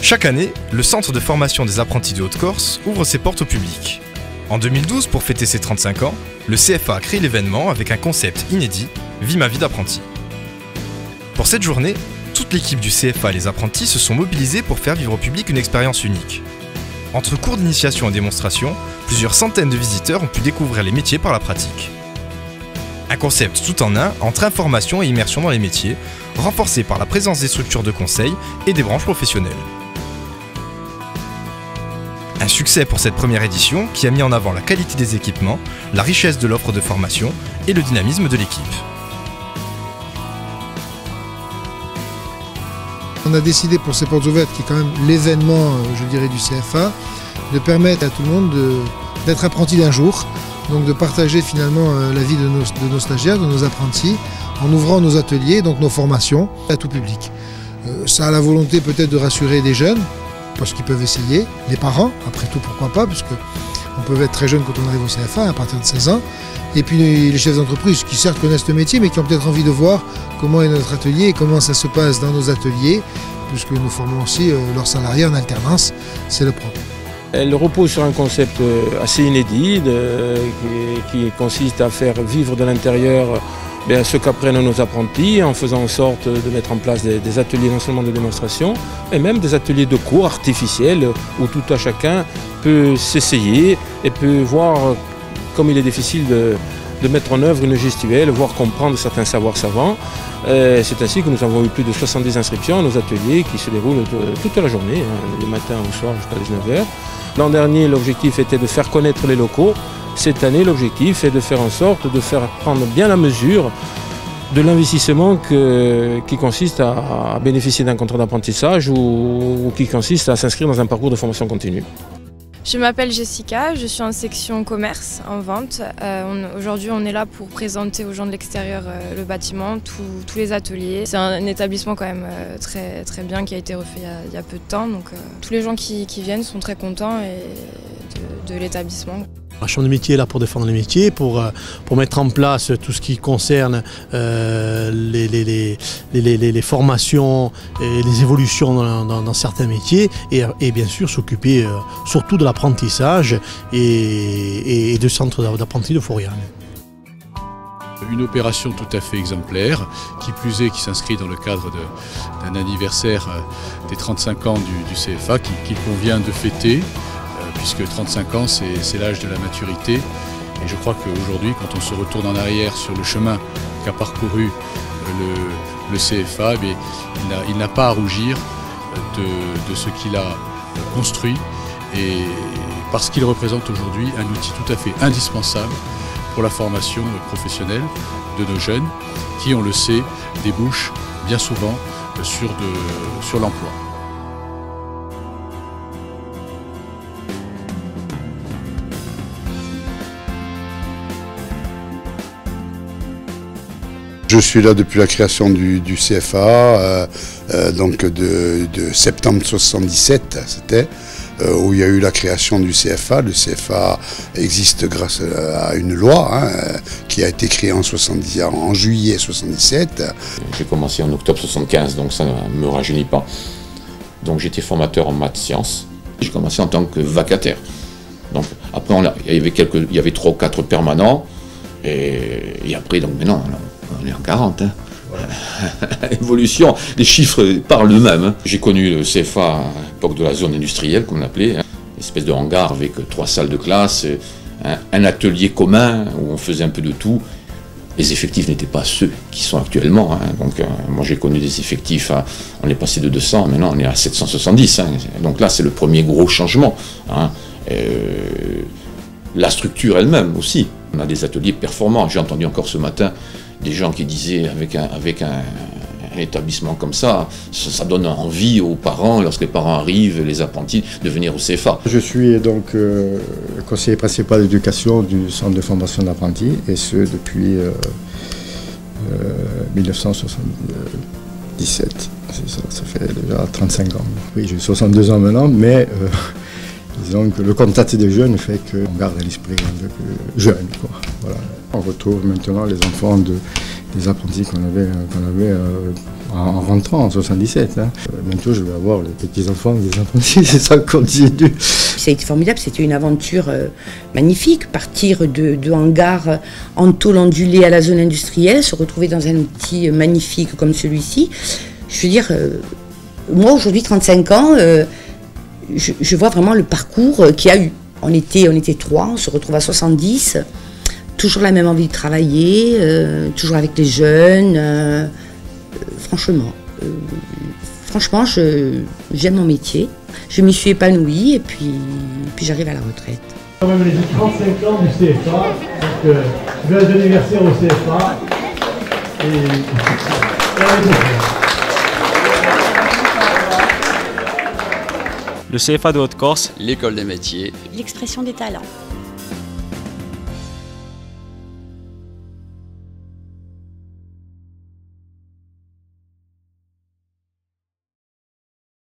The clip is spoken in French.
Chaque année, le Centre de formation des apprentis de Haute-Corse ouvre ses portes au public. En 2012, pour fêter ses 35 ans, le CFA a créé l'événement avec un concept inédit, Vie ma vie d'apprenti. Pour cette journée, toute l'équipe du CFA et les apprentis se sont mobilisés pour faire vivre au public une expérience unique. Entre cours d'initiation et démonstration, plusieurs centaines de visiteurs ont pu découvrir les métiers par la pratique. Un concept tout en un entre information et immersion dans les métiers, renforcé par la présence des structures de conseil et des branches professionnelles. Un succès pour cette première édition qui a mis en avant la qualité des équipements, la richesse de l'offre de formation et le dynamisme de l'équipe. On a décidé pour ces portes ouvertes, qui est quand même l'événement, je dirais, du CFA, de permettre à tout le monde d'être apprenti d'un jour, donc de partager finalement la vie de nos stagiaires, de nos apprentis, en ouvrant nos ateliers, donc nos formations, à tout public. Ça a la volonté peut-être de rassurer les jeunes, parce qu'ils peuvent essayer, les parents, après tout pourquoi pas, puisque on peut être très jeune quand on arrive au CFA, à partir de 16 ans, et puis les chefs d'entreprise qui certes connaissent le métier, mais qui ont peut-être envie de voir comment est notre atelier et comment ça se passe dans nos ateliers, puisque nous formons aussi leurs salariés en alternance, c'est le propre. Elle repose sur un concept assez inédit qui consiste à faire vivre de l'intérieur ce qu'apprennent nos apprentis en faisant en sorte de mettre en place des ateliers non seulement de démonstration, mais même des ateliers de cours artificiels où tout à chacun peut s'essayer et peut voir comme il est difficile de mettre en œuvre une gestuelle, voire comprendre certains savoirs savants. C'est ainsi que nous avons eu plus de 70 inscriptions à nos ateliers qui se déroulent toute la journée, du matin au soir jusqu'à 19h. L'an dernier, l'objectif était de faire connaître les locaux. Cette année, l'objectif est de faire en sorte de faire prendre bien la mesure de l'investissement qui consiste à bénéficier d'un contrat d'apprentissage ou qui consiste à s'inscrire dans un parcours de formation continue. Je m'appelle Jessica, je suis en section commerce, en vente. Aujourd'hui, on est là pour présenter aux gens de l'extérieur le bâtiment, tous les ateliers. C'est un établissement quand même très bien qui a été refait il y a peu de temps. Donc tous les gens qui viennent sont très contents de l'établissement. La chambre de métier est là pour défendre les métiers, pour mettre en place tout ce qui concerne les formations et les évolutions dans certains métiers et bien sûr s'occuper surtout de l'apprentissage et du centre d'apprentis de Fauriane. Une opération tout à fait exemplaire, qui plus est qui s'inscrit dans le cadre d'un anniversaire des 35 ans du CFA qu'il convient de fêter. Puisque 35 ans, c'est l'âge de la maturité. Et je crois qu'aujourd'hui, quand on se retourne en arrière sur le chemin qu'a parcouru le CFA, il n'a pas à rougir de ce qu'il a construit, et parce qu'il représente aujourd'hui un outil tout à fait indispensable pour la formation professionnelle de nos jeunes, qui, on le sait, débouchent bien souvent sur l'emploi. Je suis là depuis la création du CFA, donc de septembre 77, c'était, où il y a eu la création du CFA. Le CFA existe grâce à une loi qui a été créée en juillet 77. J'ai commencé en octobre 75, donc ça ne me rajeunit pas. Donc j'étais formateur en maths sciences. J'ai commencé en tant que vacataire. Donc après il y avait 3 ou 4 permanents, et après donc maintenant on est en 40. Voilà. Évolution, les chiffres parlent d'eux-mêmes. J'ai connu le CFA à l'époque de la zone industrielle, comme on l'appelait, une espèce de hangar avec 3 salles de classe, un atelier commun où on faisait un peu de tout. Les effectifs n'étaient pas ceux qui sont actuellement. Donc moi j'ai connu des effectifs, on est passé de 200, maintenant on est à 770. Donc là c'est le premier gros changement. La structure elle-même aussi. On a des ateliers performants. J'ai entendu encore ce matin des gens qui disaient avec un établissement comme ça donne envie aux parents, lorsque les parents arrivent, les apprentis, de venir au CFA. Je suis donc conseiller principal d'éducation du centre de formation d'apprentis, et ce depuis 1977. Ça fait déjà 35 ans. Oui, j'ai 62 ans maintenant, mais disons que le contact des jeunes fait qu'on garde l'esprit un peu plus jeune, quoi. Voilà. On retrouve maintenant les enfants des apprentis qu'on avait en rentrant en 77. Bientôt, je vais avoir les petits-enfants, les apprentis, c'est ça continue. Ça a été formidable, c'était une aventure magnifique. Partir de hangar en tôle ondulée à la zone industrielle, se retrouver dans un outil magnifique comme celui-ci. Je veux dire, moi aujourd'hui, 35 ans, je vois vraiment le parcours qu'il y a eu. On était 3, on se retrouve à 70. Toujours la même envie de travailler, toujours avec les jeunes. Franchement, j'aime mon métier. Je m'y suis épanouie et puis j'arrive à la retraite. Quand même les 35 ans du CFA, donc joyeux anniversaire au CFA. Le CFA de Haute-Corse, l'école des métiers, l'expression des talents.